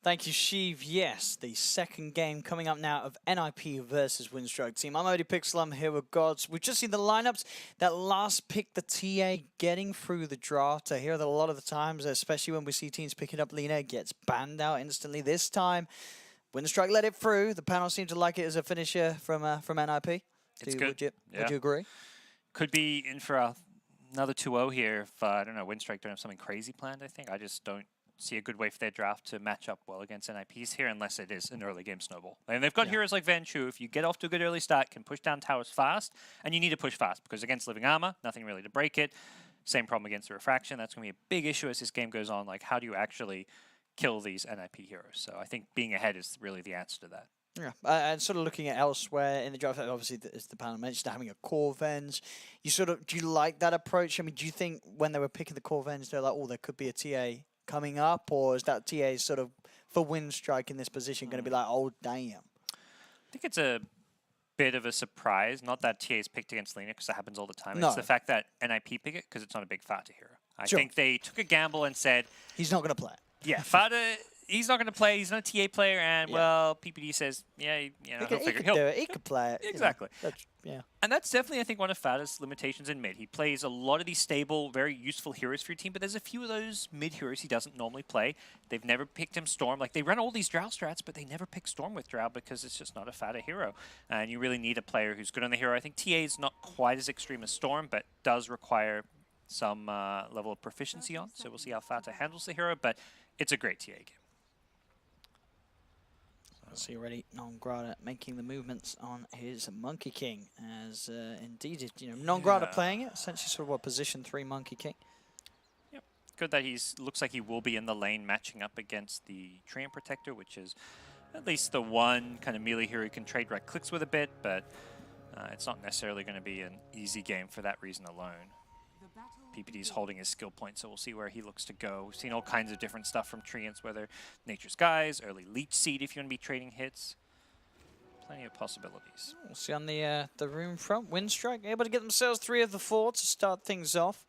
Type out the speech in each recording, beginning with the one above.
Thank you, Sheev. Yes, the second game coming up now of N.I.P. versus Winstrike team. I'm Odie Pixel, I'm here with Gods. We've just seen the lineups. That last pick, the TA getting through the draft. I hear that a lot of the times, especially when we see teams picking up Lina, it gets banned out instantly. This time, Winstrike let it through. The panel seemed to like it as a finisher from N.I.P. It's good. Would you agree? Could be in for another 2-0 here if, I don't know, Winstrike don't have something crazy planned, I think. I just don't see a good way for their draft to match up well against NIPs here unless it is an early game snowball. And they've got heroes like Venchu. If you get off to a good early start, can push down towers fast, and you need to push fast because against living armor, nothing really to break it. Same problem against the refraction. That's going to be a big issue as this game goes on. Like, how do you actually kill these NIP heroes? So I think being ahead is really the answer to that. Yeah, and sort of looking at elsewhere in the draft, obviously, as the panel mentioned, having a core venge. Do you like that approach? I mean, do you think when they were picking the core venge, they're like, oh, there could be a TA coming up, or is that TA sort of for Winstrike in this position going to be like, oh damn? I think it's a bit of a surprise. Not that TA is picked against Lina because that happens all the time. No. It's the fact that NIP pick it because it's not a big Fata hero. I think they took a gamble and said he's not going to play. Yeah, Fata. He's not going to play. He's not a TA player, and well, PPD says, yeah, he'll do it. He could play it. Exactly. Yeah. And that's definitely, I think, one of Fata's limitations in mid. He plays a lot of these stable, very useful heroes for your team, but there's a few of those mid heroes he doesn't normally play. They've never picked him Storm. Like, they run all these Drow strats, but they never pick Storm with Drow because it's just not a Fata hero. And you really need a player who's good on the hero. I think TA is not quite as extreme as Storm, but does require some level of proficiency on. So we'll see how Fata handles the hero, but it's a great TA game. See already Nongrata making the movements on his Monkey King as indeed, Nongrata playing it, essentially sort of what position 3 Monkey King. Yep, good that looks like he will be in the lane matching up against the Treant Protector, which is at least the one kind of melee hero you can trade right clicks with a bit, but it's not necessarily going to be an easy game for that reason alone. PPD's holding his skill point, so we'll see where he looks to go. We've seen all kinds of different stuff from Treants, whether Nature's Guise, early Leech Seed if you want to be trading hits. Plenty of possibilities. We'll see on the room front. Winstrike able to get themselves 3 of the 4 to start things off.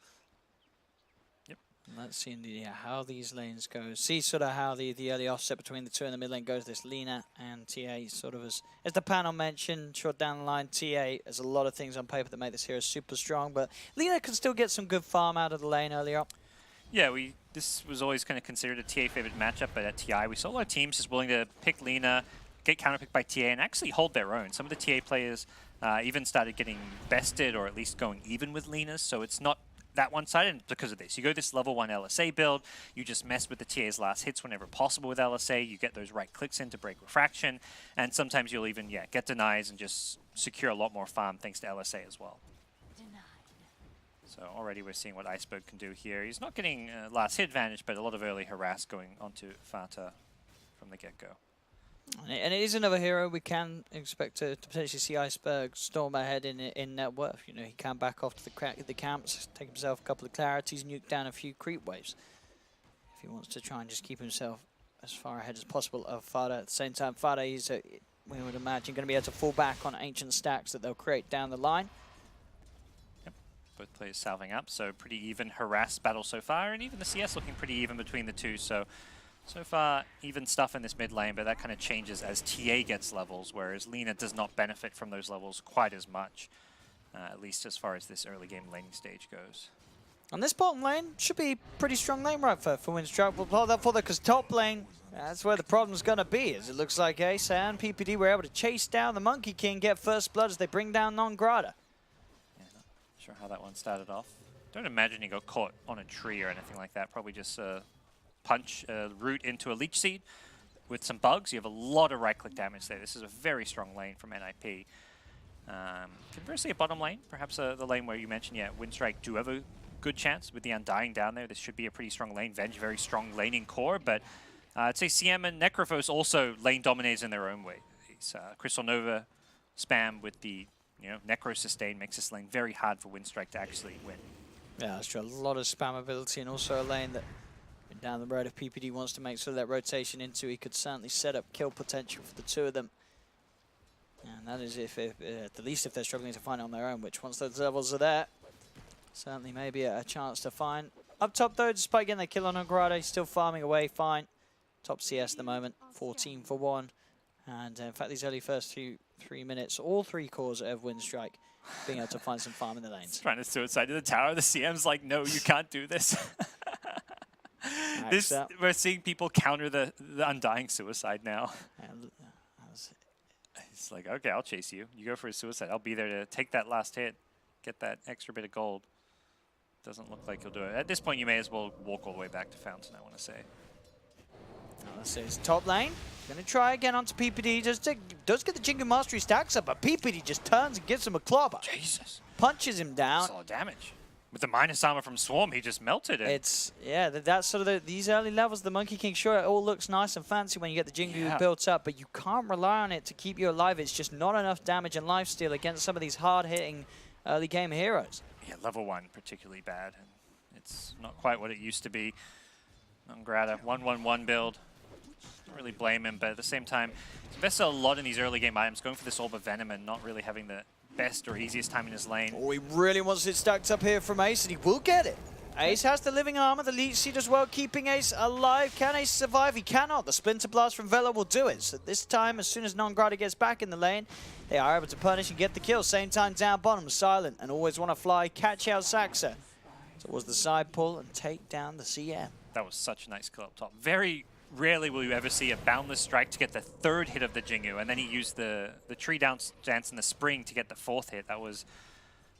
Yep. Let's see indeed how these lanes go. See sort of how the early offset between the 2 in the mid lane goes. This Lina and TA sort of as the panel mentioned, short down the line, TA has a lot of things on paper that make this hero super strong, but Lina can still get some good farm out of the lane early up. Yeah, this was always kind of considered a TA favorite matchup, but at TI we saw a lot of teams just willing to pick Lina, get counterpicked by TA, and actually hold their own. Some of the TA players even started getting bested or at least going even with Lina's, so it's not that one-sided because of this. You go this level 1 LSA build, you just mess with the TA's last hits whenever possible with LSA, you get those right clicks in to break refraction, and sometimes you'll even, get denies and just secure a lot more farm thanks to LSA as well. So already we're seeing what Iceberg can do here. He's not getting last hit advantage, but a lot of early harass going onto Fata from the get-go. And it is another hero we can expect to potentially see Iceberg storm ahead in net worth. He can back off to the camps, take himself a couple of clarities, nuke down a few creep waves. If he wants to try and just keep himself as far ahead as possible of Fata. At the same time, Fata is, we would imagine, going to be able to fall back on ancient stacks that they'll create down the line. Yep, both players salving up, so pretty even harass battle so far, and even the CS looking pretty even between the two. So far, even stuff in this mid lane, but that kind of changes as TA gets levels, whereas Lina does not benefit from those levels quite as much, at least as far as this early game laning stage goes. On this bottom lane, should be pretty strong lane right for Winstrike. We'll hold that for because top lane, that's where the problem's going to be, as it looks like Ace and PPD were able to chase down the Monkey King, get first blood as they bring down Nongrata. Yeah, not sure how that one started off. Don't imagine he got caught on a tree or anything like that, probably just punch a root into a Leech Seed with some bugs. You have a lot of right-click damage there. This is a very strong lane from NIP. Conversely, a bottom lane, perhaps the lane where you mentioned, Winstrike do have a good chance with the Undying down there. This should be a pretty strong lane. Venge, very strong laning core, but I'd say CM and Necrophos also lane dominators in their own way. Crystal Nova spam with the Necro sustain makes this lane very hard for Winstrike to actually win. Yeah, that's true. A lot of spam ability and also a lane that down the road, if PPD wants to make sort of that rotation into, he could certainly set up kill potential for the 2 of them. And that is if at the least if they're struggling to find it on their own, which once those levels are there, certainly maybe a chance to find. Up top though, despite getting the kill on Nongrata, he's still farming away fine. top CS at the moment, 14 for 1. And in fact, these early first 3 minutes, all 3 cores of Winstrike being able to find some farm in the lanes. Trying to suicide to the tower. The CM's like, no, you can't do this. We're seeing people counter the Undying suicide now. It's like, okay, I'll chase you. You go for a suicide. I'll be there to take that last hit, get that extra bit of gold. Doesn't look like he'll do it. At this point, you may as well walk all the way back to Fountain, I want to say. This is top lane. Going to try again onto PPD. Does get the Jingu Mastery stacks up, but PPD just turns and gives him a clobber. Jesus. Punches him down. Solid damage. With the minus armor from Swarm, he just melted it. It's, yeah, that's sort of these early levels of the Monkey King. Sure, it all looks nice and fancy when you get the Jingu built up, but you can't rely on it to keep you alive. It's just not enough damage and lifesteal against some of these hard-hitting early game heroes. Yeah, level 1 particularly bad. And it's not quite what it used to be. Nongrata, 1-1-1 build. Don't really blame him, but at the same time, he's invested a lot in these early game items, going for this Orb of Venom and not really having the best or easiest time in his lane. Oh, he really wants it stacked up here from Ace, and he will get it. Ace has the living armor, the leech seed as well, keeping Ace alive. Can Ace survive? He cannot. The Splinter Blast from Vela will do it. So this time, as soon as Nongrata gets back in the lane, they are able to punish and get the kill. Same time down bottom, Silent, and always want to fly, catch out Saxa towards the side pull and take down the CM. That was such a nice kill up top. Very rarely will you ever see a boundless strike to get the 3rd hit of the Jingu, and then he used the tree dance and the spring to get the 4th hit. That was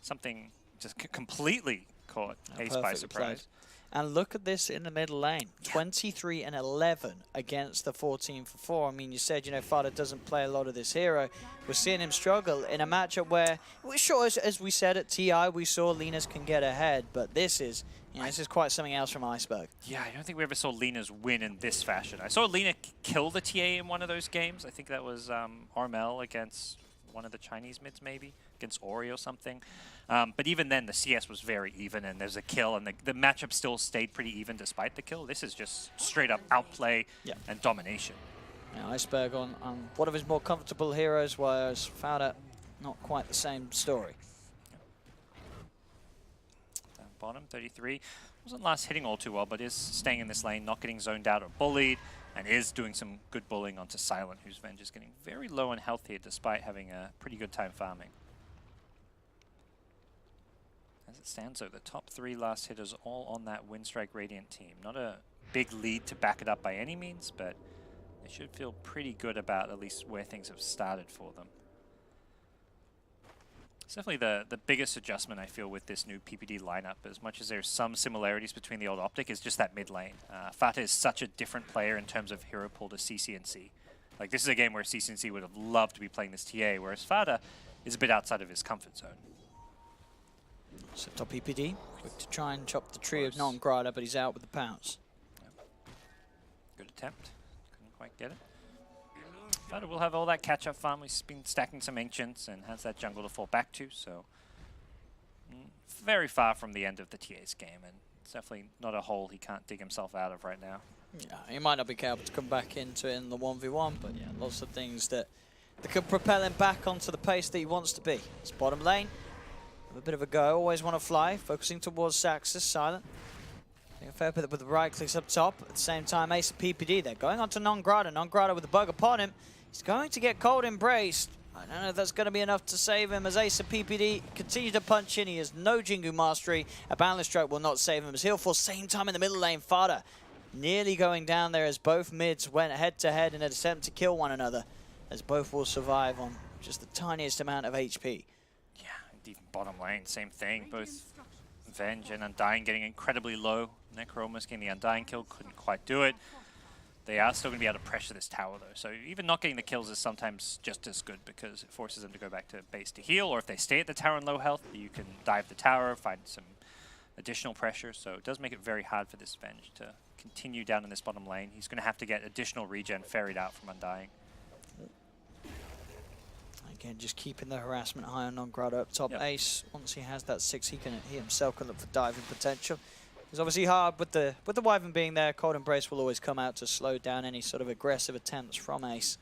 something just completely caught Ace by surprise. And look at this in the middle lane. 23 and 11 against the 14 for 4. I mean, you said, you know, Fada doesn't play a lot of this hero. We're seeing him struggle in a matchup where, sure, as we said at TI, we saw Linas can get ahead, but this is, you know, this is quite something else from Iceberg. Yeah, I don't think we ever saw Linas win in this fashion. I saw Lina kill the TA in one of those games. I think that was Armel against one of the Chinese mids, maybe, against Ori or something. But even then, the CS was very even, and there's a kill, and the matchup still stayed pretty even despite the kill. This is just straight-up outplay and domination. Yeah, Iceberg on one of his more comfortable heroes, whereas Fada, not quite the same story. Down bottom, 33. Wasn't last hitting all too well, but is staying in this lane, not getting zoned out or bullied, and is doing some good bullying onto Silent, whose Venge is getting very low in health here, despite having a pretty good time farming. As it stands, though, the top 3 last hitters all on that Winstrike Radiant team. Not a big lead to back it up by any means, but they should feel pretty good about at least where things have started for them. It's definitely the biggest adjustment I feel with this new PPD lineup, as much as there's some similarities between the old Optic, is just that mid lane. Fata is such a different player in terms of hero pool to CCNC. Like, this is a game where CCNC would have loved to be playing this TA, whereas Fata is a bit outside of his comfort zone. So top PPD, quick to try and chop the tree of Nongrata, but he's out with the pounce. Good attempt, couldn't quite get it. Fata will have all that catch-up farm. He's been stacking some Ancients and has that jungle to fall back to, so very far from the end of the TA's game, and it's definitely not a hole he can't dig himself out of right now. Yeah, he might not be able to come back into it in the 1v1, but yeah, lots of things that could propel him back onto the pace that he wants to be. It's bottom lane. A bit of a go, always want to fly, focusing towards Saxus, Silent. Doing a fair bit with the right clicks up top. At the same time, Ace of PPD there, going on to Nongrata. Nongrata with the bug upon him. He's going to get cold embraced. I don't know if that's going to be enough to save him as Ace of PPD continues to punch in. He has no Jingu Mastery. A Boundless Strike will not save him as he'll fall. Same time in the middle lane, Fada nearly going down there as both mids went head to head in an attempt to kill one another, as both will survive on just the tiniest amount of HP. Yeah, and even bottom lane, same thing. Both Venge and Undying getting incredibly low. Necro almost getting the Undying kill, couldn't quite do it. They are still going to be able to pressure this tower, though. So even not getting the kills is sometimes just as good, because it forces them to go back to base to heal, or if they stay at the tower in low health, you can dive the tower, find some additional pressure. So it does make it very hard for this Venge to continue down in this bottom lane. He's going to have to get additional regen ferried out from Undying. Again, just keeping the harassment high on Nongrata up top. Yep. Ace, once he has that 6, he himself can look for diving potential. It's obviously hard with the Wyvern being there. Cold Embrace will always come out to slow down any sort of aggressive attempts from Ace.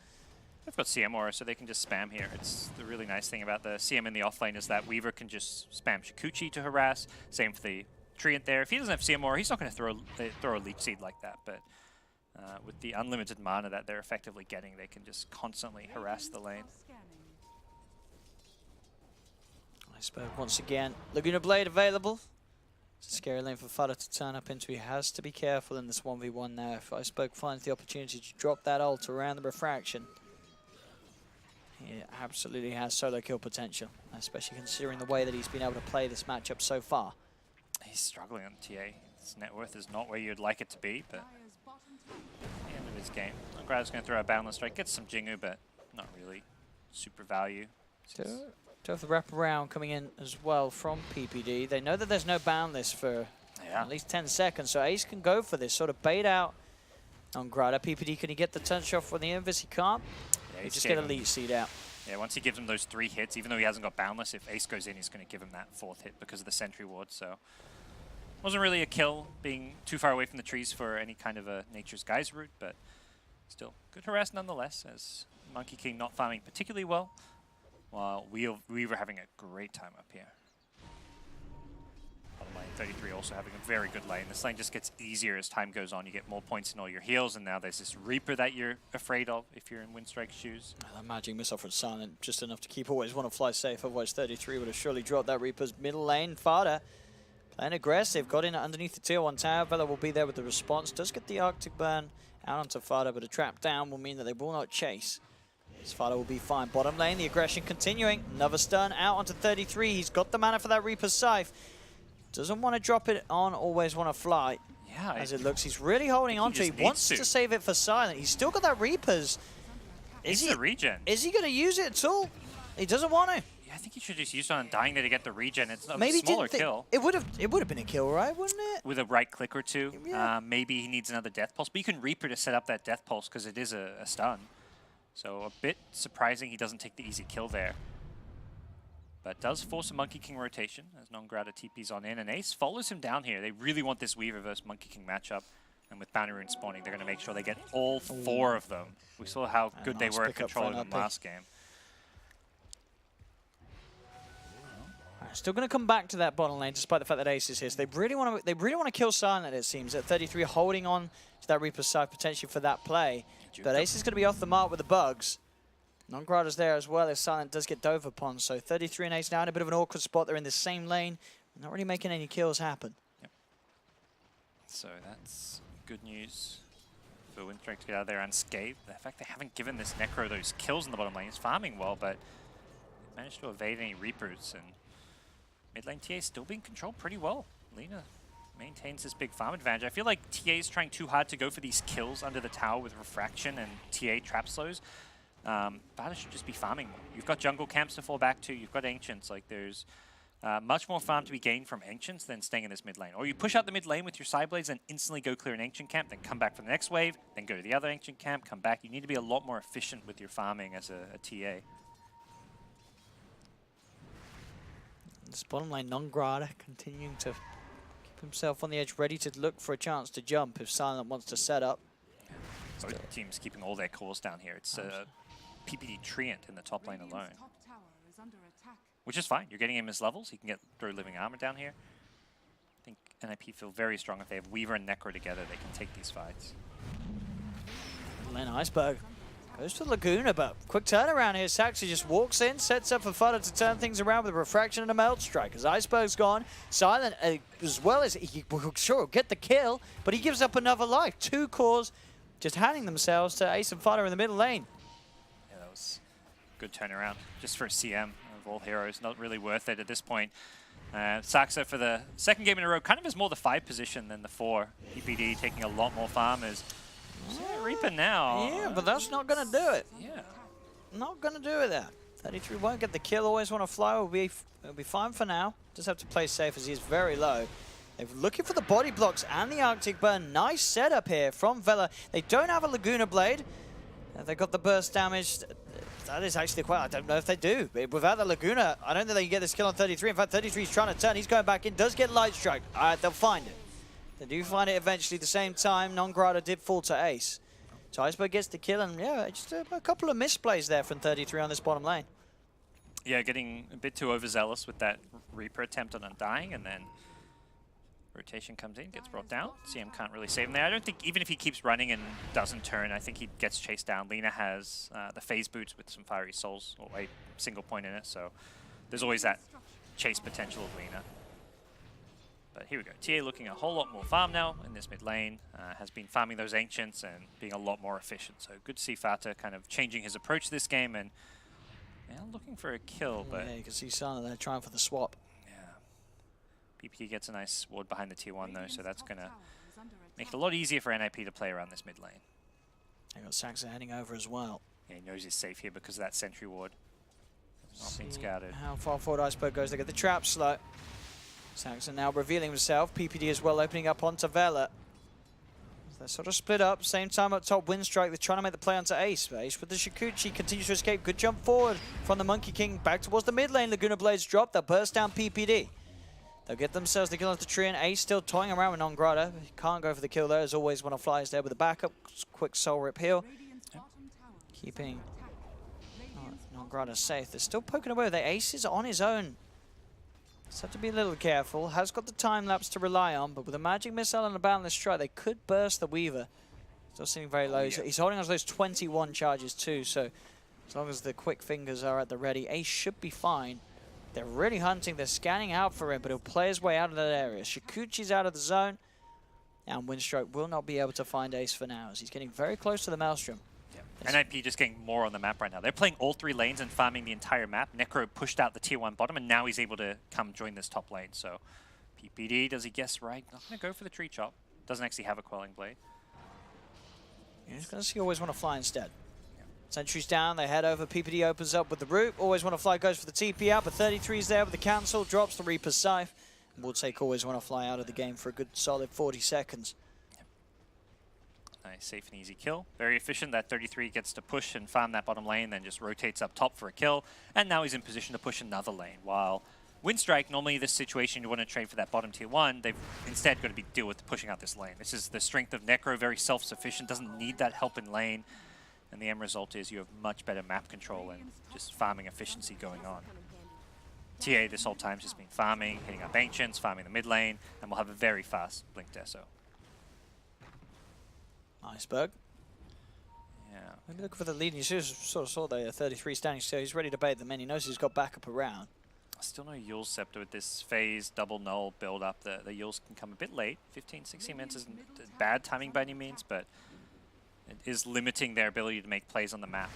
They've got CM Aura, so they can just spam here. It's the really nice thing about the CM in the offlane is that Weaver can just spam Shikuchi to harass. Same for the Treant there. If he doesn't have CM Aura, he's not going to throw a Leech Seed like that. But with the unlimited mana that they're effectively getting, they can just constantly harass the lane. Iceberg once again. Laguna Blade available. It's a scary lane for Fada to turn up into. He has to be careful in this 1v1 now. If Iceberg finds the opportunity to drop that ult around the refraction, he absolutely has solo kill potential, especially considering the way that he's been able to play this matchup so far. He's struggling on TA. His net worth is not where you'd like it to be, but at the end of his game. Grada's going to throw a Boundless Strike, gets some Jingu, but not really super value. To have the wraparound coming in as well from PPD. They know that there's no Boundless for at least 10 seconds, so Ace can go for this, sort of bait out on Grada. PPD, can he get the touch off on the Invis? He can't. Yeah, he just get Elite Seed out. Yeah, once he gives him those 3 hits, even though he hasn't got Boundless, if Ace goes in, he's going to give him that 4th hit because of the Sentry Ward, so... Wasn't really a kill, being too far away from the trees for any kind of a Nature's Guise route, but still good harass nonetheless, as Monkey King not farming particularly well, while we were having a great time up here. Bottom lane 33 also having a very good lane. This lane just gets easier as time goes on. You get more points in all your heals, and now there's this Reaper that you're afraid of if you're in Winstrike's shoes. That magic missile from Silent, just enough to keep always want to fly safe, otherwise 33 would have surely dropped that Reaper's middle lane. Fada playing aggressive, got in underneath the tier 1 tower. Vela will be there with the response. Does get the Arctic Burn out onto Fada, but a trap down will mean that they will not chase. This Fada will be fine. Bottom lane, the aggression continuing. Another stun out onto 33. He's got the mana for that Reaper's Scythe. Doesn't want to drop it on, always want to fly. Yeah, as it looks, he's really holding on to it. He wants to save it for Silent. He's still got that Reaper's. Is he a regen? Is he going to use it at all? He doesn't want to. I think he should just use it on Dying there to get the regen. It's a maybe smaller kill. It would have been a kill, right? Wouldn't it? With a right click or two. Yeah. Maybe he needs another Death Pulse, but you can Reaper to set up that Death Pulse because it is a stun. So a bit surprising he doesn't take the easy kill there. But does force a Monkey King rotation as Non-Grata TP's on in, and Ace follows him down here. They really want this Weaver versus Monkey King matchup. And with Bounty Rune spawning, they're going to make sure they get all 4 of them. We saw how good they were at controlling them last game. Still going to come back to that bottom lane, despite the fact that Ace is here. So they really want to kill Silent. It seems at 33, holding on to that Reaper's Scythe potentially for that play. But Ace is going to be off the mark with the bugs. Non-Grata's there as well if Silent does get dove upon. So 33 and Ace now in a bit of an awkward spot. They're in the same lane, not really making any kills happen. Yep. So that's good news for Winstrike to get out there unscathed. The fact they haven't given this Necro those kills in the bottom lane. He's farming well, but managed to evade any Reapers, and mid lane TA still being controlled pretty well. Lina maintains this big farm advantage. I feel like TA is trying too hard to go for these kills under the tower with Refraction and TA trap slows. Bada should just be farming more. You've got jungle camps to fall back to. You've got Ancients. Like, there's much more farm to be gained from Ancients than staying in this mid lane. Or you push out the mid lane with your side blades and instantly go clear an Ancient camp, then come back for the next wave, then go to the other Ancient camp, come back. You need to be a lot more efficient with your farming as a TA. This bottom lane, Non-Grata continuing to keep himself on the edge, ready to look for a chance to jump if Silent wants to set up. Both teams keeping all their cores down here. It's PPD Treant in the top lane alone. Which is fine. You're getting him his levels. He can throw Living Armor down here. I think NIP feel very strong. If they have Weaver and Necro together, they can take these fights. Lane Iceberg goes to Laguna, but quick turnaround here. Saxy just walks in, sets up for Fada to turn things around with a Refraction and a Melt Strike. As Iceberg's gone, Silent, as well as he will sure get the kill, but he gives up another life. 2 cores just handing themselves to Ace and Fada in the middle lane. Yeah, that was a good turnaround. Just for a CM of all heroes, not really worth it at this point. Saxa for the second game in a row kind of is more the 5 position than the 4. PPD taking a lot more farmers. Reaper now. Yeah, but that's not going to do it. Yeah. Not going to do it there. 33 won't get the kill, always want to fly. It'll be fine for now. Just have to play safe as he's very low. They're looking for the body blocks and the Arctic Burn. Nice setup here from Vela. They don't have a Laguna Blade. They got the burst damage. That is actually quite, I don't know if they do. Without the Laguna, I don't think they can get this kill on 33. In fact, 33 is trying to turn. He's going back in, does get Light Strike. All right, they'll find it. They do find it eventually. At the same time, Non-Grata did fall to Ace. So Iceberg gets the kill, and yeah, just a couple of misplays there from 33 on this bottom lane. Yeah, getting a bit too overzealous with that Reaper attempt on Undying, and then Rotation comes in, gets brought down. CM can't really save him there. I don't think, even if he keeps running and doesn't turn, I think he gets chased down. Lina has the phase boots with some fiery souls, or a single point in it, so there's always that chase potential of Lina. But here we go. TA looking a whole lot more farm now in this mid lane. Has been farming those ancients and being a lot more efficient. So good to see Fata kind of changing his approach this game and looking for a kill. But yeah, you can see Sana there trying for the swap. PPD gets a nice ward behind the tier 1 though, so that's going to make it a lot easier for N.I.P to play around this mid lane. They got Saxon heading over as well. Yeah, he knows he's safe here because of that sentry ward. It's not being scouted. How far forward Iceberg goes. They get the trap slow. Saxon now revealing himself. PPD as well opening up onto Vela. They're sort of split up. Same time up top, Winstrike. They're trying to make the play onto Ace. Ace with the Shukuchi continues to escape. Good jump forward from the Monkey King back towards the mid lane. Laguna Blades drop. They'll burst down PPD. They'll get themselves the kill off the tree, and Ace still toying around with Non-Grata. He can't go for the kill there, as always when a fly is there with a backup. Quick soul rip heal. Keeping Non-Grata safe. They're still poking away. The Ace is on his own. Just have to be a little careful. Has got the time lapse to rely on, but with a magic missile and a boundless strike, they could burst the Weaver. Still sitting very low. He's holding on to those 21 charges too, so as long as the quick fingers are at the ready, Ace should be fine. They're really hunting. They're scanning out for him, but he'll play his way out of that area. Shikuchi's out of the zone, and Winstrike will not be able to find Ace for now, as he's getting very close to the Maelstrom. N.I.P just getting more on the map right now. They're playing all 3 lanes and farming the entire map. Necro pushed out the tier 1 bottom, and now he's able to come join this top lane. So PPD, does he guess right? Not going to go for the tree chop. Doesn't actually have a quelling blade. He's going to see always want to fly instead. Sentry's down, they head over, PPD opens up with the root. Always want to fly goes for the TP out, but 33's there with the cancel, drops the Reaper's Scythe. And we'll take always want to fly out of the game for a good solid 40 seconds. Nice, safe and easy kill. Very efficient. That 33 gets to push and farm that bottom lane, then just rotates up top for a kill. And now he's in position to push another lane. While Winstrike, normally this situation you want to trade for that bottom tier 1, they've instead got to deal with pushing out this lane. This is the strength of Necro, very self-sufficient, doesn't need that help in lane. And the end result is you have much better map control and just farming efficiency going on. TA this whole time has just been farming, hitting up Ancients, farming the mid lane, and we'll have a very fast Blink Deso. Iceberg. Yeah. Maybe look for the lead. You sort of saw the 33 standing still. He's ready to bait them in. He knows he's got backup around. Still no Yule's Scepter with this phase double null build up. The Yules can come a bit late. 15, 16 minutes isn't bad timing by any means, but it is limiting their ability to make plays on the map.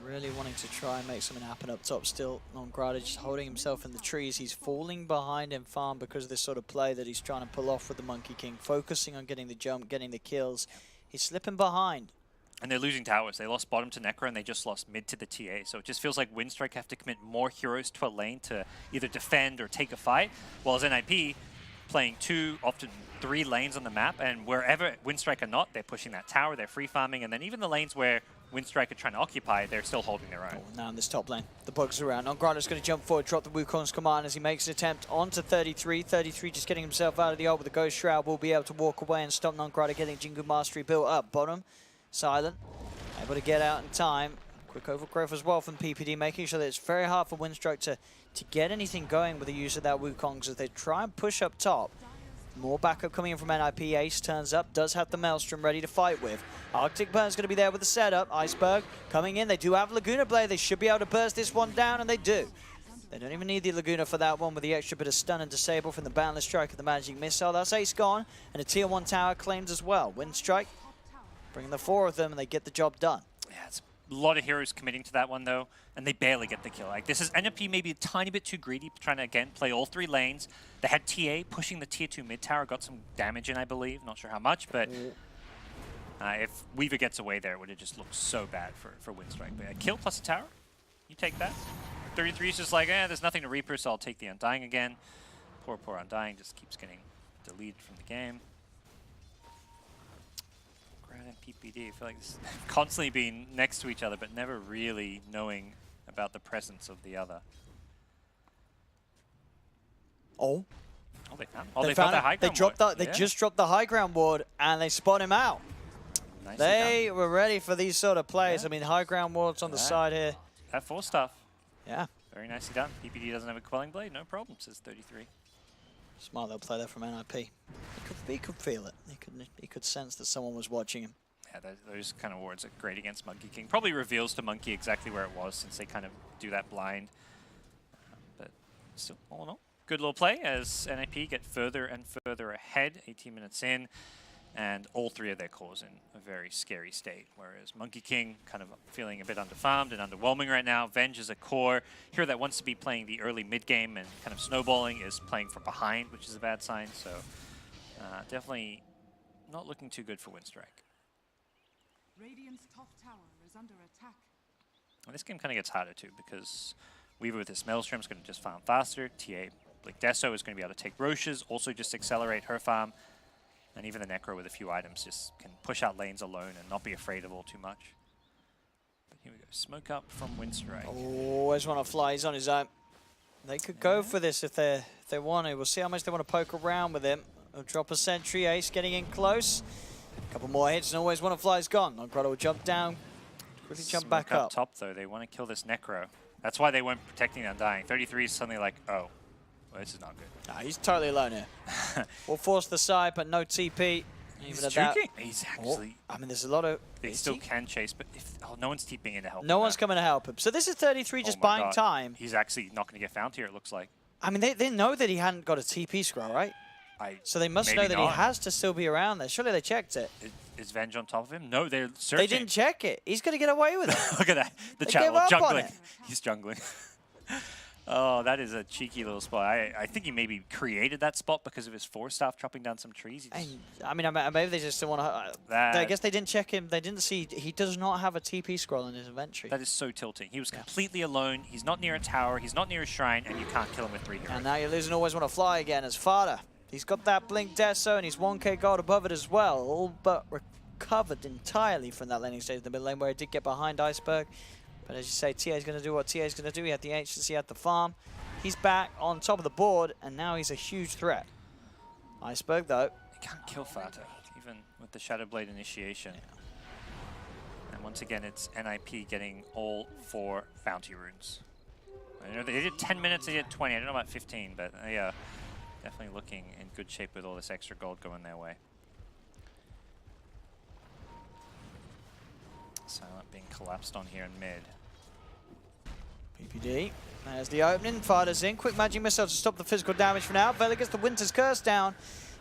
Really wanting to try and make something happen up top still. Non-Grata just holding himself in the trees. He's falling behind in farm because of this sort of play that he's trying to pull off with the Monkey King. Focusing on getting the jump, getting the kills. He's slipping behind. And they're losing towers. They lost bottom to Necro and they just lost mid to the TA. So it just feels like Winstrike have to commit more heroes to a lane to either defend or take a fight. While as N.I.P. playing 2, often 3 lanes on the map, and wherever Winstrike are not, they're pushing that tower, they're free farming, and then even the lanes where Winstrike are trying to occupy, they're still holding their own. Now in this top lane, the bugs around. Non-Grata's going to jump forward, drop the Wukong's command as he makes an attempt onto 33. 33 just getting himself out of the ult with the Ghost Shroud. Will be able to walk away and stop Non-Grata getting Jingu Mastery built up. Bottom, silent, able to get out in time. Quick overgrowth as well from PPD, making sure that it's very hard for Winstrike to get anything going with the use of that Wukong's as they try and push up top. More backup coming in from N.I.P. Ace turns up, does have the Maelstrom ready to fight with. Arctic Burn's going to be there with the setup. Iceberg coming in. They do have Laguna Blade. They should be able to burst this one down, and they do. They don't even need the Laguna for that one with the extra bit of stun and disable from the boundless strike of the magic missile. That's Ace gone, and a tier 1 tower claimed as well. Winstrike bringing the 4 of them, and they get the job done. Yeah, it's a lot of heroes committing to that one, though, and they barely get the kill. Like, this is N.I.P. maybe a tiny bit too greedy, trying to, again, play all 3 lanes. They had TA pushing the tier 2 mid tower, got some damage in, I believe. Not sure how much, but if Weaver gets away there, it would have just looked so bad for Winstrike. But kill plus a tower, you take that. 33 is just like, there's nothing to Reaper, so I'll take the Undying again. Poor Undying just keeps getting deleted from the game. Grad and PPD, I feel like this constantly being next to each other, but never really knowing about the presence of the other. Oh, they found. They found that high ground ward. They just dropped the high ground ward, and they spot him out. Nicely they done. were ready for these sort of plays. Yeah. I mean, high ground wards on the side here. That 4 stuff. Yeah, Very nicely done. PPD doesn't have a Quelling Blade, no problem, says 33. Smart little play there from NIP. He could feel it. He could sense that someone was watching him. Yeah, those kind of wards are great against Monkey King. Probably reveals to Monkey exactly where it was since they kind of do that blind. But still, all in all, good little play as NIP get further and further ahead, 18 minutes in. And all three of their cores in a very scary state, whereas Monkey King kind of feeling a bit underfarmed and underwhelming right now. Venge is a core here that wants to be playing the early mid-game and kind of snowballing, is playing from behind, which is a bad sign, so definitely not looking too good for Winstrike. Radiant's top tower is under attack. And this game kind of gets harder too, because Weaver with his Maelstrom is going to just farm faster. TA Blink Deso is going to be able to take Roches, also just accelerate her farm. And even the Necro with a few items just can push out lanes alone and not be afraid of all too much. But here we go. Smoke up from Winstrike. Always want to fly. He's on his own. They could go for this if they want to. We'll see how much they want to poke around with him. They'll drop a sentry. Ace getting in close. A couple more hits and always want to fly is gone. Nongrado will jump down. Quickly jump back up. Top though. They want to kill this Necro. That's why they weren't protecting the Undying. 33 is suddenly like, oh. Well, this is not good. Nah, he's totally alone here. We'll force the side, but no TP. He's juking. He's actually... I mean, there's a lot of... They still can chase, but if no one's TPing in to help him. No one's coming to help him. So this is 33 just buying time. He's actually not going to get found here, it looks like. I mean, they know that he hadn't got a TP scroll, right? So they must know that he has to still be around there. Surely they checked it. Is Venge on top of him? No, they're searching. They didn't check it. He's going to get away with it. Look at that. The chat jungling. He's jungling. Oh, that is a cheeky little spot. I think he maybe created that spot because of his 4-staff chopping down some trees. I mean, maybe they just didn't want to... I guess they didn't check him. They didn't see... He does not have a TP scroll in his inventory. That is so tilting. He was completely alone. He's not near a tower. He's not near a shrine, and you can't kill him with 3 heroes. And now you're losing Always Want to Fly again as Fada. He's got that Blink Deso, and he's 1k gold above it as well. All but recovered entirely from that laning stage in the mid lane where he did get behind Iceberg. But as you say, TA's going to do what TA's going to do. He had the agency at the farm. He's back on top of the board, and now he's a huge threat. Iceberg, though. He can't kill Fata, even with the Shadow Blade initiation. Yeah. And once again, it's NIP getting all 4 bounty runes. I know they did 10 minutes, they did 20. I don't know about 15, but they are definitely looking in good shape with all this extra gold going their way. Silent being collapsed on here in mid. PPD, there's the opening, Fada's in, quick magic missile to stop the physical damage for now. Vela gets the Winter's Curse down,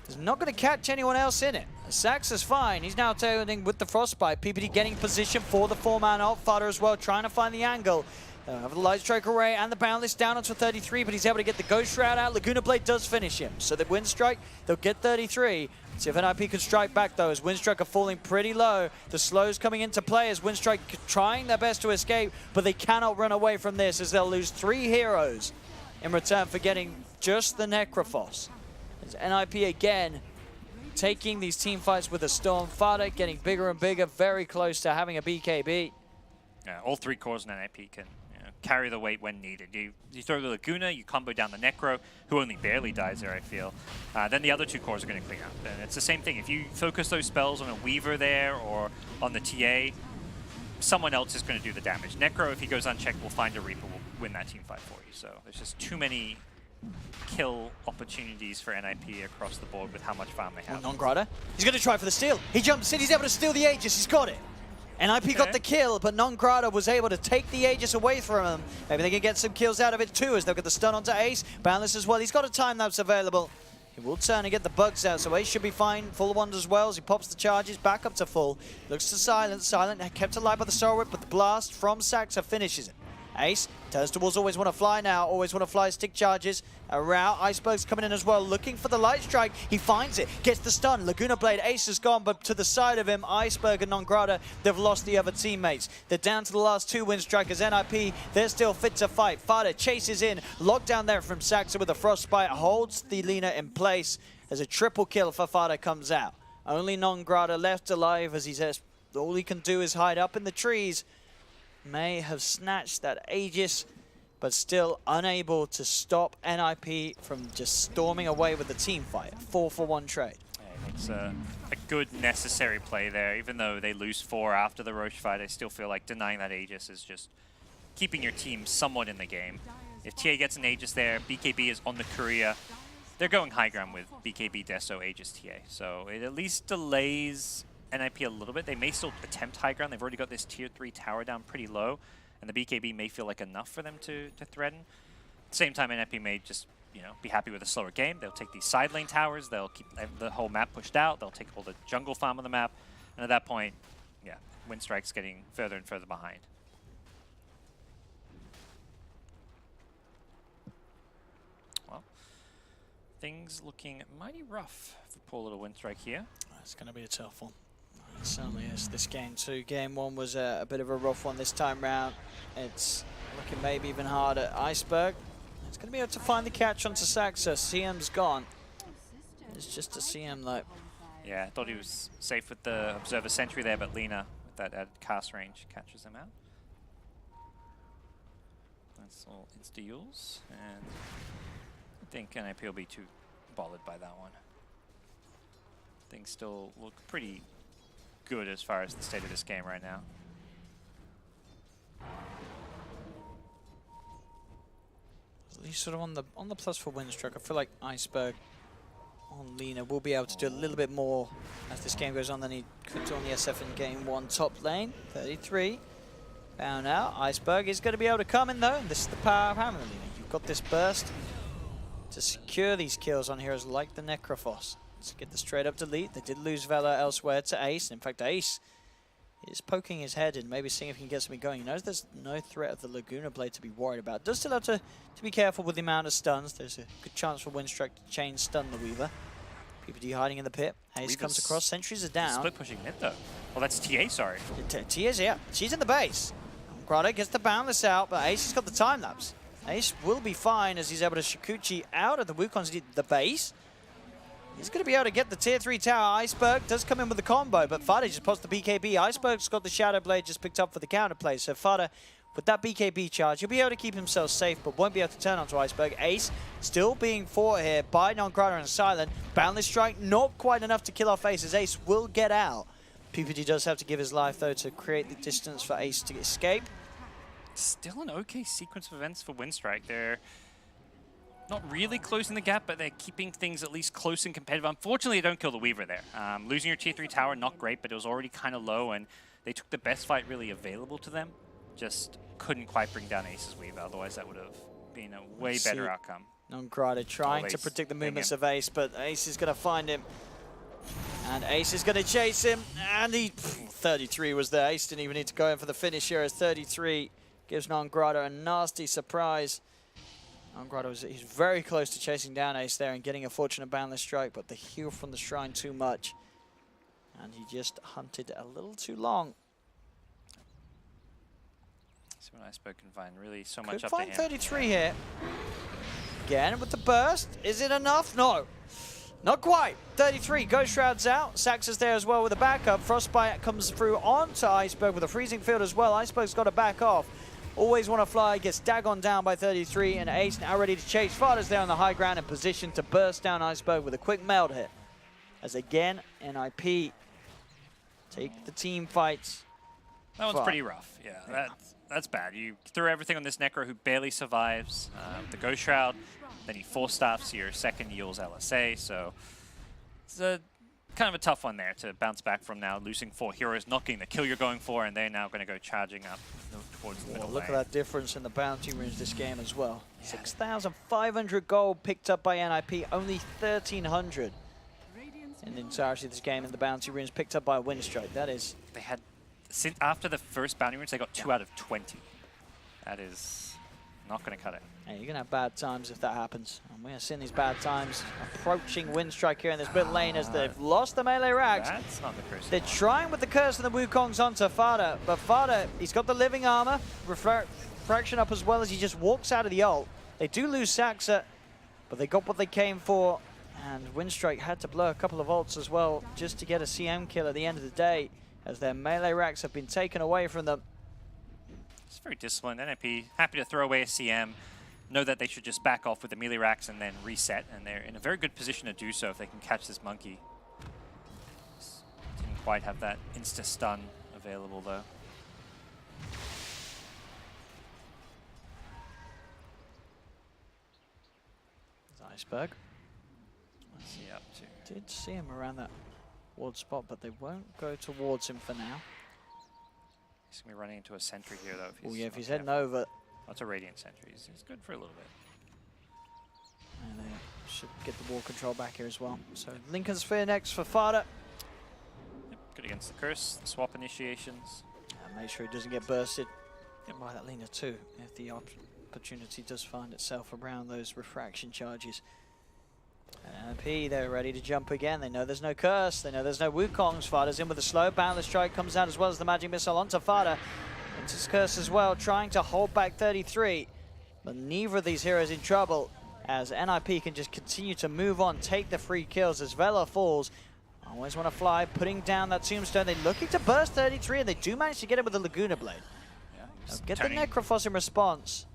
is not going to catch anyone else in it. Sax is fine, he's now tailing with the Frostbite. PPD getting position for the 4-man ult, Fada as well, trying to find the angle. Have the Light Strike Array and the Boundless down onto 33, but he's able to get the Ghost Shroud out. Laguna Blade does finish him, so the Winstrike, they'll get 33. See if NIP can strike back though, as Winstrike are falling pretty low. The slows coming into play as Winstrike trying their best to escape, but they cannot run away from this as they'll lose 3 heroes in return for getting just the Necrophos. As NIP again taking these team fights with a Storm. Fada getting bigger and bigger, very close to having a BKB. Yeah, all 3 cores in NIP can carry the weight when needed. You throw the Laguna, you combo down the Necro, who only barely dies there, I feel. Then the other 2 cores are going to clean up. And it's the same thing. If you focus those spells on a Weaver there or on the TA, someone else is going to do the damage. Necro, if he goes unchecked, will find a Reaper, will win that team fight for you. So there's just too many kill opportunities for NIP across the board with how much farm they have. Nongrada, he's going to try for the steal. He jumps in, he's able to steal the Aegis, he's got it. NIP got the kill, but Nongrada was able to take the Aegis away from him. Maybe they can get some kills out of it too, as they'll get the stun onto Ace. Boundless as well, he's got a time lapse available. He will turn and get the bugs out, so Ace should be fine. Full one as well, as he pops the charges back up to full. Looks to Silent, Silent kept alive by the Soul Whip, but the blast from Saxa finishes it. Ace turns towards Always Want to Fly now. Always Want to Fly, stick charges around. Iceberg's coming in as well, looking for the Light Strike. He finds it, gets the stun. Laguna Blade, Ace is gone, but to the side of him, Iceberg and Nongrada, they've lost the other teammates. They're down to the last 2 Winstrikers. NIP, they're still fit to fight. Fada chases in, locked down there from Saxa with a Frostbite, holds the Lina in place as a triple kill for Fada comes out. Only Nongrada left alive as he says all he can do is hide up in the trees. May have snatched that Aegis, but still unable to stop NIP from just storming away with the team fight. 4-for-1 trade. Yeah, it's a good necessary play there. Even though they lose 4 after the Roche fight, I still feel like denying that Aegis is just keeping your team somewhat in the game. If TA gets an Aegis there, BKB is on the courier. They're going high ground with BKB, Deso, Aegis, TA. So it at least delays NIP a little bit. They may still attempt high ground. They've already got this tier 3 tower down pretty low, and the BKB may feel like enough for them to threaten. At the same time, NIP may just be happy with a slower game. They'll take these side lane towers. They'll keep the whole map pushed out. They'll take all the jungle farm on the map. And at that point, yeah, Winstrike's getting further and further behind. Well, things looking mighty rough for poor little Winstrike here. It's going to be a tough one. It certainly is. This game too. Game 1 was a bit of a rough one this time round. It's looking maybe even harder. Iceberg, it's going to be able to find the catch onto Saxa. CM's gone. It's just a CM though. Yeah, I thought he was safe with the Observer Sentry there, but Lina, with that added cast range, catches him out. That's all insta-yules, and I think NIP will be too bothered by that one. Things still look pretty good as far as the state of this game right now. At least sort of on the plus for Winstrike. I feel like Iceberg on Lina will be able to do a little bit more as this game goes on than he could do on the SF in game 1. Top lane, 33. Bound out. Iceberg is going to be able to come in though, and this is the power of Hammer Lina. You've got this burst to secure these kills on heroes like the Necrophos. To get the straight up delete. They did lose Vela elsewhere to Ace. In fact, Ace is poking his head in, maybe seeing if he can get something going. He knows there's no threat of the Laguna Blade to be worried about. Does still have to be careful with the amount of stuns. There's a good chance for Winstrike to chain stun the Weaver. PPD hiding in the pit. Ace Weaver's comes across. Sentries are down. Split pushing mid though. Well, that's TA, sorry. Tia's yeah. She's in the base. Grotto gets the Boundless out, but Ace has got the time lapse. Ace will be fine as he's able to Shikuchi out of the Wukong's the base. He's going to be able to get the tier 3 tower. Iceberg does come in with the combo, but Fada just pops the BKB. Iceberg's got the Shadow Blade just picked up for the counterplay. So Fada, with that BKB charge, he'll be able to keep himself safe, but won't be able to turn onto Iceberg. Ace still being fought here by Non-Grata and Silent. Boundless Strike, not quite enough to kill off Ace, as Ace will get out. PPD does have to give his life, though, to create the distance for Ace to escape. Still an okay sequence of events for Winstrike. They're not really closing the gap, but they're keeping things at least close and competitive. Unfortunately, they don't kill the Weaver there. Losing your tier 3 tower, not great, but it was already kind of low, and they took the best fight really available to them. Just couldn't quite bring down Ace's Weaver, otherwise that would have been a way better outcome. Non-Grata trying to predict the movements of Ace, but Ace is going to find him. And Ace is going to chase him, and 33 was there. Ace didn't even need to go in for the finish here, as 33 gives Non-Grata a nasty surprise. Non-Grata he's very close to chasing down Ace there and getting a fortunate Boundless Strike, but the heal from the Shrine too much. And he just hunted a little too long. See what Iceberg can find, really so much Could up to him. find 33 here. Again with the burst. Is it enough? No. Not quite. 33. Ghost Shroud's out. Saxa's there as well with a backup. Frostbite comes through onto Iceberg with a freezing field as well. Iceberg's got to back off. Always want to fly, gets Dagon down by 33, and Ace now ready to chase. Fada's there on the high ground in position to burst down Iceberg with a quick meld hit. As again, NIP take the team fights. That one's pretty rough. Yeah, that's bad. You threw everything on this Necro who barely survives. The Ghost Shroud, then he 4-staffs your second Yule's LSA, so it's a kind of a tough one there to bounce back from now, losing 4 heroes, not getting the kill you're going for, and they're now going to go charging up towards the middle lane. Look at that difference in the bounty runes this game as well. Yeah. 6,500 gold picked up by NIP, only 1,300 in the entirety of this game, and the bounty runes picked up by Winstrike. That is... They had, since after the first bounty runes, they got 2 out of 20. That is not going to cut it. Hey, you're going to have bad times if that happens. And we are seeing these bad times approaching Winstrike here in this mid lane as they've lost the melee racks. That's not the curse. They're trying with the curse and the Wukong's onto Fada, but Fada, he's got the living armor, refraction up as well as he just walks out of the ult. They do lose Saxa, but they got what they came for, and Winstrike had to blow a couple of ults as well just to get a CM kill at the end of the day, as their melee racks have been taken away from them. It's very disciplined. NIP happy to throw away a CM. Know that they should just back off with the melee racks and then reset, and they're in a very good position to do so if they can catch this monkey. Didn't quite have that insta-stun available though. Iceberg. What's he up to? Did see him around that ward spot, but they won't go towards him for now. He's going to be running into a sentry here, though. Oh yeah, if he's not heading careful. over. That's a Radiant sentry. He's good for a little bit. And they should get the wall control back here as well. So Lincoln Sphere next for Fada. Yep, good against the curse, the swap initiations. And make sure he doesn't get bursted by that Lina too, if the opportunity does find itself around those refraction charges. And N.I.P, they're ready to jump again. They know there's no curse. They know there's no Wukongs. Fada's in with a slow. Boundless Strike comes out as well as the Magic Missile onto Fada. Into his curse as well, trying to hold back 33. But neither of these heroes in trouble, as N.I.P can just continue to move on, take the free kills as Vela falls. Always want to fly, putting down that tombstone. They're looking to burst 33, and they do manage to get it with the Laguna Blade. Yeah, Get the Necrophos in response.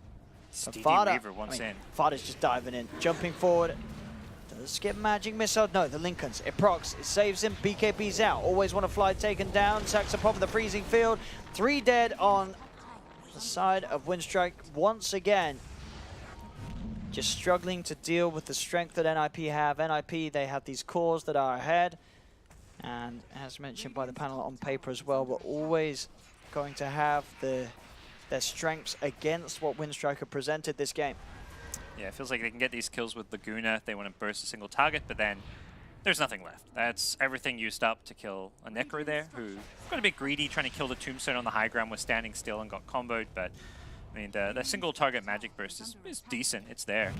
Steady Fada, Weaver once in. Fada's just diving in, jumping forward. Does get Magic Missile? No, the Lincolns. It procs, it saves him. BKB's out. Always want to fly taken down. Saxapop in the freezing field. 3 dead on the side of Winstrike once again. Just struggling to deal with the strength that N.I.P have. N.I.P, they have these cores that are ahead. And as mentioned by the panel on paper as well, we're always going to have their strengths against what Winstrike have presented this game. Yeah, it feels like they can get these kills with Laguna if they want to burst a single target, but then there's nothing left. That's everything used up to kill a Necro there, who got a bit greedy trying to kill the Tombstone on the high ground, was standing still and got comboed, but I mean, the single target magic burst is decent. It's there.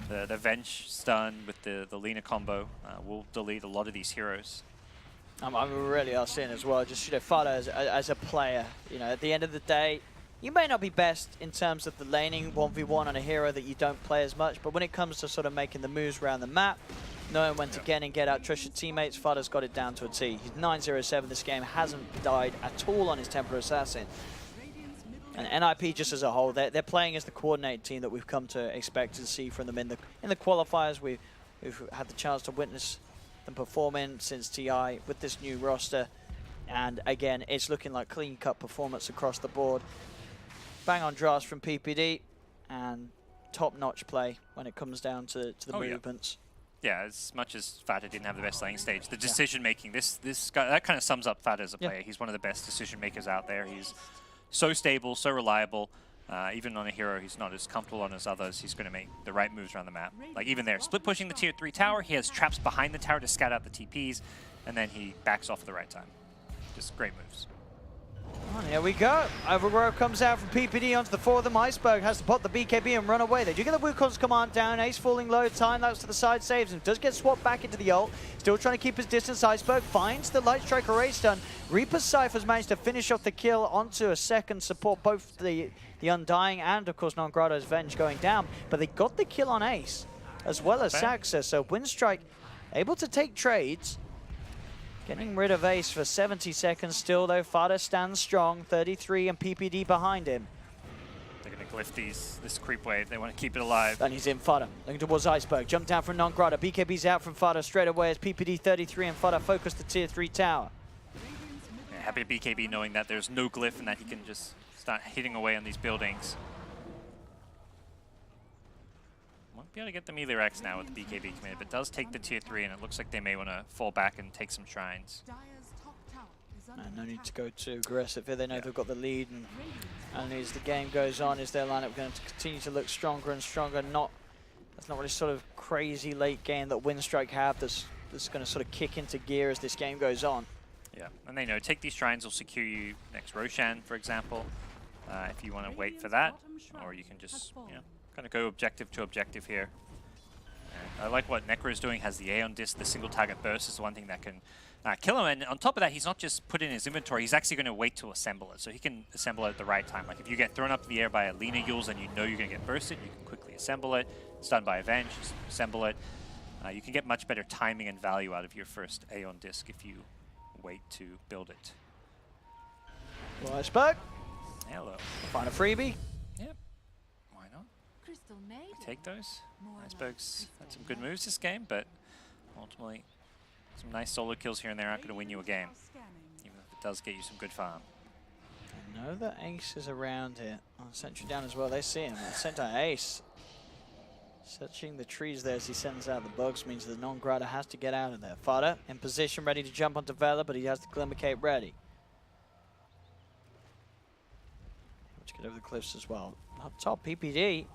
The Venge stun with the Lina combo will delete a lot of these heroes. I really are seeing as well, just, Fada as a player, at the end of the day, you may not be best in terms of the laning 1v1 on a hero that you don't play as much, but when it comes to sort of making the moves around the map, knowing when to get in, get out, trust your teammates, Fada's got it down to a T. He's 9-0-7 this game, hasn't died at all on his Templar Assassin. And N.I.P just as a whole, they're playing as the coordinated team that we've come to expect and see from them in the qualifiers. We've had the chance to witness them performing since TI with this new roster. And again, it's looking like clean-cut performance across the board. Bang on drafts from PPD and top-notch play when it comes down to the movements. Yeah, as much as Fada didn't have the best laning stage, the decision-making, this guy, that kind of sums up Fada as a player. He's one of the best decision-makers out there. He's so stable, so reliable. Even on a hero he's not as comfortable on as others, he's going to make the right moves around the map. Like even there, split pushing the tier 3 tower, he has traps behind the tower to scout out the TPs, and then he backs off at the right time. Just great moves. Oh, here we go. Overgrowth comes out from PPD onto the 4 of them. Iceberg has to pop the BKB and run away. They do get the Wukong's command down. Ace falling low. Time lapse to the side saves him. Does get swapped back into the ult. Still trying to keep his distance. Iceberg finds the Light Strike array stun. Reaper's Cypher's managed to finish off the kill onto a second support. Both the Undying and, of course, Nongrado's Venge going down. But they got the kill on Ace as well as Saxa. So Winstrike able to take trades. Getting rid of Ace for 70 seconds still, though. Fada stands strong, 33 and PPD behind him. They're going to glyph this creep wave. They want to keep it alive. And he's in Fada, looking towards Iceberg. Jump down from Nongrado. BKB's out from Fada straight away as PPD 33 and Fada focus the tier 3 tower. Yeah, happy BKB knowing that there's no glyph and that he can just start hitting away on these buildings. Won't be able to get the melee Rex now with the BKB committed, but does take the tier 3, and it looks like they may want to fall back and take some shrines. And no need to go too aggressive here. They know they've got the lead, and as the game goes on, is their lineup going to continue to look stronger and stronger? That's not really sort of crazy late game that Winstrike have that's going to sort of kick into gear as this game goes on. Yeah, and they know take these shrines will secure you next Roshan, for example, if you want to wait for that, or you can just kind of go objective to objective here. And I like what Necro is doing, has the Aeon Disc, the single target burst is the one thing that can kill him, and on top of that, he's not just put it in his inventory, he's actually going to wait to assemble it, so he can assemble it at the right time. Like if you get thrown up in the air by a Lina Yules and you know you're going to get bursted, you can quickly assemble it. Stunned by Avenge, just assemble it. You can get much better timing and value out of your first Aeon Disc if you wait to build it. Well, Iceberg. Hello. Find a freebie. Yep. Why not? Take those. Iceberg's had some good moves this game, but ultimately some nice solo kills here and there aren't going to win you a game, even if it does get you some good farm. I know that Ace is around here. Oh, Sentry down as well. They see him. Sent out Ace. Searching the trees there as he sends out the bugs means the non-Grata has to get out of there. Fodder in position, ready to jump onto Vela, but he has the Glimmer Cape ready. To get over the cliffs as well. Up top, PPD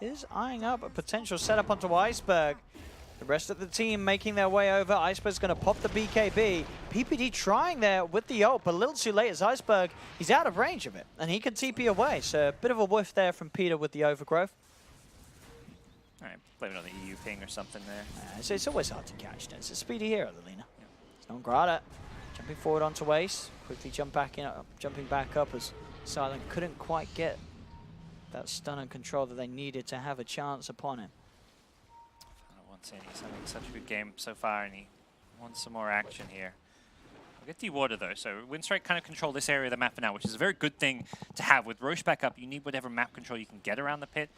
is eyeing up a potential setup onto Iceberg. The rest of the team making their way over. Iceberg's going to pop the BKB. PPD trying there with the ult, but a little too late as Iceberg, he's out of range of it, and he can TP away. So a bit of a whiff there from Peter with the overgrowth. All right, blame it on the EU ping or something there. It's always hard to catch. It's a speedy hero, the Lina. Yeah. It's non-Grata. Jumping forward onto Ace. Quickly jumping back up as Silent couldn't quite get that stun and control that they needed to have a chance upon him. He's having such a good game so far, and he wants some more action here. We'll get de-water though, so Winstrike kind of control this area of the map for now, which is a very good thing to have. With Roche back up, you need whatever map control you can get around the pit.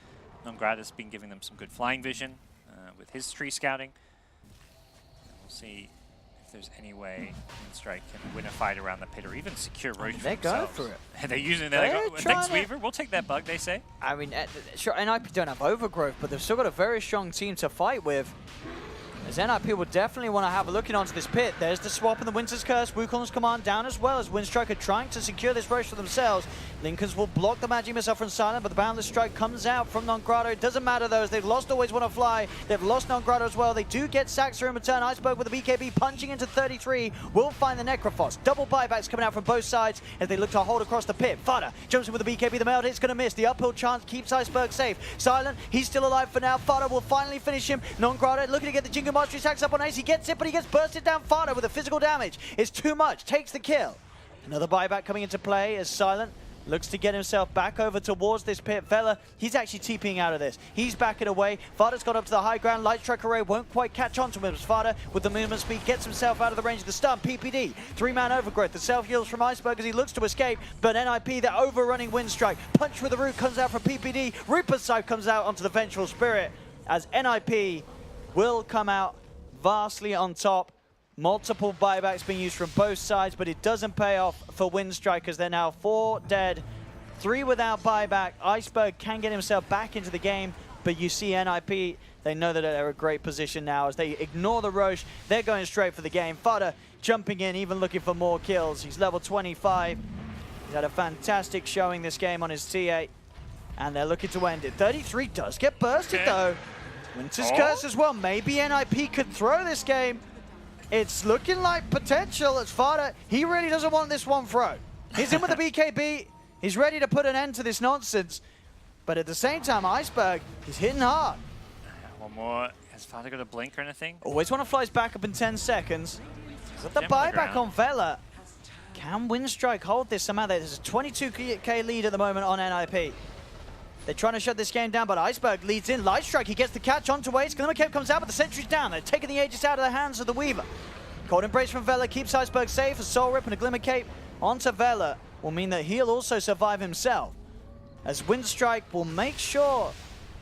Non-Grata's been giving them some good flying vision with his tree scouting. And we'll see if there's any way Winstrike can win a fight around the pit or even secure Roche for themselves. They're going for it. They're using it. They're like, thanks, Weaver. We'll take that bug, they say. I mean, sure, NIP don't have overgrowth, but they've still got a very strong team to fight with. As NIP will definitely want to have a look onto this pit. There's the swap and the Winter's Curse. Wukong's command down as well as Winstrike are trying to secure this Roche for themselves. Linkers will block the magic missile from Silent, but the Boundless Strike comes out from non-Grata. It doesn't matter though, as they've lost Always Wanna Fly. They've lost non-Grata as well. They do get Saxer in return. Iceberg with the BKB punching into 33. Will find the Necrophos. Double buybacks coming out from both sides as they look to hold across the pit. Fodder jumps in with the BKB. The meld hit's going to miss. The uphill chance keeps Iceberg safe. Silent, he's still alive for now. Fodder will finally finish him. Non-Grata looking to get the Jingle Mastery stacks up on Ace. He gets it, but he gets bursted down. Fodder with the physical damage. It's too much. Takes the kill. Another buyback coming into play as Silent looks to get himself back over towards this pit. Vela, he's actually TPing out of this. He's backing away. Fodder's got up to the high ground. Light Strike Array won't quite catch on to him as Fodder, with the movement speed, gets himself out of the range of the stun. PPD, three-man overgrowth. The self-heals from Iceberg as he looks to escape, but NIP, the overrunning Winstrike. Punch with the root comes out from PPD. Reaper's Scythe comes out onto the Vengeful Spirit as NIP will come out vastly on top. Multiple buybacks being used from both sides, but it doesn't pay off for Winstrike as they're now 4 dead, 3 without buyback. Iceberg can get himself back into the game, but you see NIP, they know that they're in a great position now as they ignore the Roche. They're going straight for the game. Fodder jumping in, even looking for more kills. He's level 25. He's had a fantastic showing this game on his T8, and they're looking to end it. 33 does get bursted though. Winter's Curse as well. Maybe NIP could throw this game. It's looking like potential as Fodder. He really doesn't want this one throw. He's in with the BKB. He's ready to put an end to this nonsense. But at the same time, Iceberg, he's hitting hard. One more. Has Fodder got a blink or anything? Always Wanna Fly's back up in 10 seconds. With the buyback on Vela. Can Winstrike hold this somehow? There's a 22k lead at the moment on NIP. They're trying to shut this game down, but Iceberg leads in. Light Strike, he gets the catch onto Ace. Glimmer Cape comes out, but the sentry's down. They're taking the Aegis out of the hands of the Weaver. Cold Embrace from Vela keeps Iceberg safe. A Soul Rip and a Glimmer Cape onto Vela will mean that he'll also survive himself, as Winstrike will make sure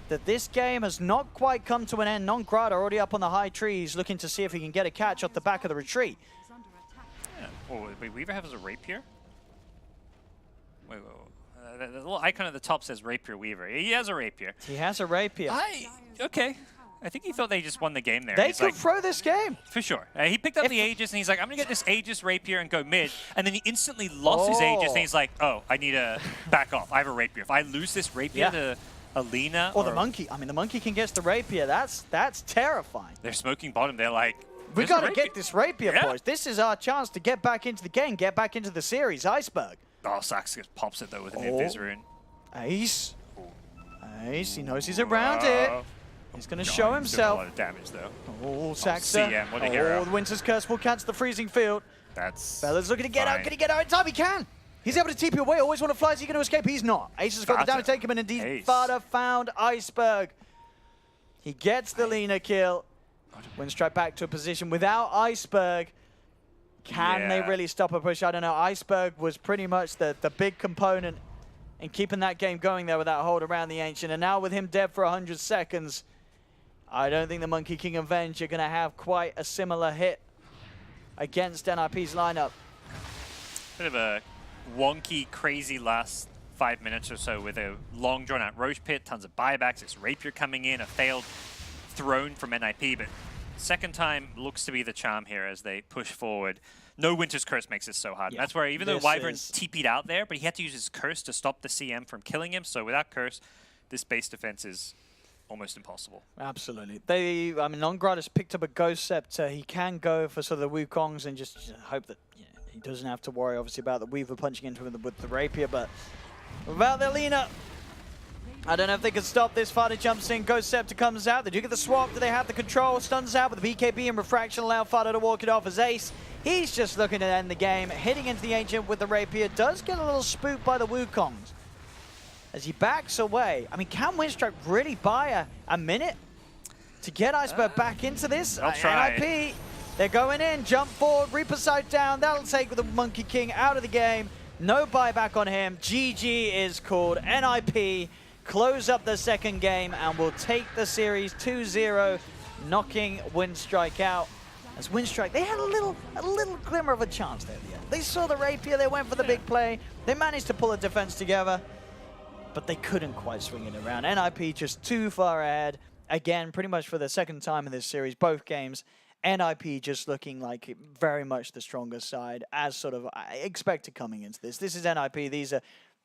that this game has not quite come to an end. Non-Grata already up on the high trees, looking to see if he can get a catch off the back of the retreat. Yeah. Oh, wait, Weaver has a rapier? Wait. The little icon at the top says Rapier Weaver. He has a rapier. He has a rapier. Okay. I think he thought they just won the game there. They could throw this game. For sure. He picked up the Aegis and he's like, I'm going to get this Aegis rapier and go mid. And then he instantly lost his Aegis and he's like, oh, I need to back off. I have a rapier. If I lose this rapier to Alina or the monkey. I mean, the monkey can get the rapier. That's terrifying. They're smoking bottom. They're like, we got to get this rapier, boys. This is our chance to get back into the game, get back into the series. Iceberg. Oh, Sax pops it though with an Invis rune. Ace. Ace, he knows he's around it. He's going to show himself. A lot of damage though. Oh, Saxer. CM, what a hero. The Winter's Curse will catch the freezing field. That's Bella's looking to get out. Can he get out in time? He can. He's able to TP away. Always Wanna Fly. Is he going to escape? He's not. Ace has got the damage to take him, and indeed Fodder found Iceberg. He gets the Lina kill. Winstrike back to a position without Iceberg. Can they really stop a push? I don't know. Iceberg was pretty much the big component in keeping that game going there with that hold around the Ancient. And now with him dead for 100 seconds, I don't think the Monkey King and Venge are going to have quite a similar hit against NIP's lineup. Bit of a wonky, crazy last 5 minutes or so with a long drawn-out Roche Pit, tons of buybacks, this Rapier coming in, a failed throne from N.I.P, but second time looks to be the charm here as they push forward. No Winter's Curse makes this so hard. Yeah, That's where even though Wyvern TP'd out there, but he had to use his Curse to stop the CM from killing him, so without Curse, this base defense is almost impossible. Absolutely. I mean, Nongratis picked up a Ghost Scepter. He can go for sort of the Wukongs and just hope that he doesn't have to worry, obviously, about the Weaver punching into him with the Rapier, but without the Lina, I don't know if they can stop this. Fada jumps in, Ghost Scepter comes out. They do get the swap. Do they have the control? Stuns out with the BKB and Refraction allow Fada to walk it off as Ace. He's just looking to end the game. Hitting into the Ancient with the Rapier. Does get a little spooked by the Wukongs as he backs away. I mean, can Winstrike really buy a minute to get Iceberg back into this? I'll try. NIP, they're going in. Jump forward. Reaper Sight down. That'll take the Monkey King out of the game. No buyback on him. GG is called. NIP close up the second game and will take the series 2-0, knocking Winstrike out. As Winstrike, they had a little glimmer of a chance there at the end. They saw the Rapier, they went for the big play. They managed to pull a defense together, but they couldn't quite swing it around. NIP just too far ahead. Again, pretty much for the second time in this series, both games, NIP just looking like very much the stronger side, as sort of I expected coming into this. This is NIP.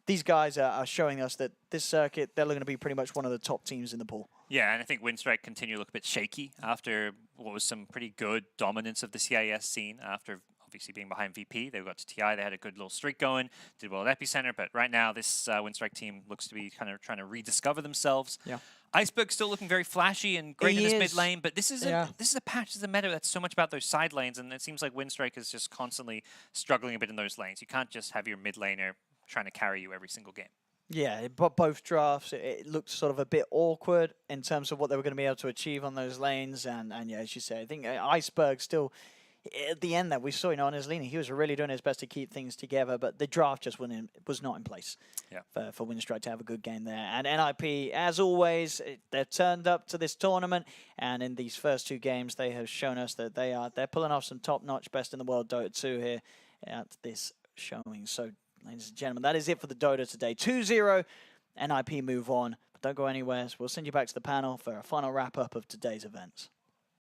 These guys are showing us that this circuit, they're going to be pretty much one of the top teams in the pool. Yeah, and I think Winstrike continue to look a bit shaky after what was some pretty good dominance of the CIS scene after obviously being behind VP. They got to TI, they had a good little streak going, did well at Epicenter, but right now this Winstrike team looks to be kind of trying to rediscover themselves. Yeah. Iceberg's still looking very flashy and great in this mid lane, but this is a patch, this is a meta that's so much about those side lanes, and it seems like Winstrike is just constantly struggling a bit in those lanes. You can't just have your mid laner trying to carry you every single game. Yeah, but both drafts, it looked sort of a bit awkward in terms of what they were going to be able to achieve on those lanes. And yeah, as you say, I think Iceberg still, at the end that we saw, on his lane, he was really doing his best to keep things together, but the draft just was not in place for Winstrike to have a good game there. And NIP, as always, they're turned up to this tournament, and in these first two games, they have shown us that they're pulling off some top-notch best in the world Dota 2 here at this showing. So, ladies and gentlemen, that is it for the Dota today. 2-0, NIP move on. But don't go anywhere. We'll send you back to the panel for a final wrap-up of today's events.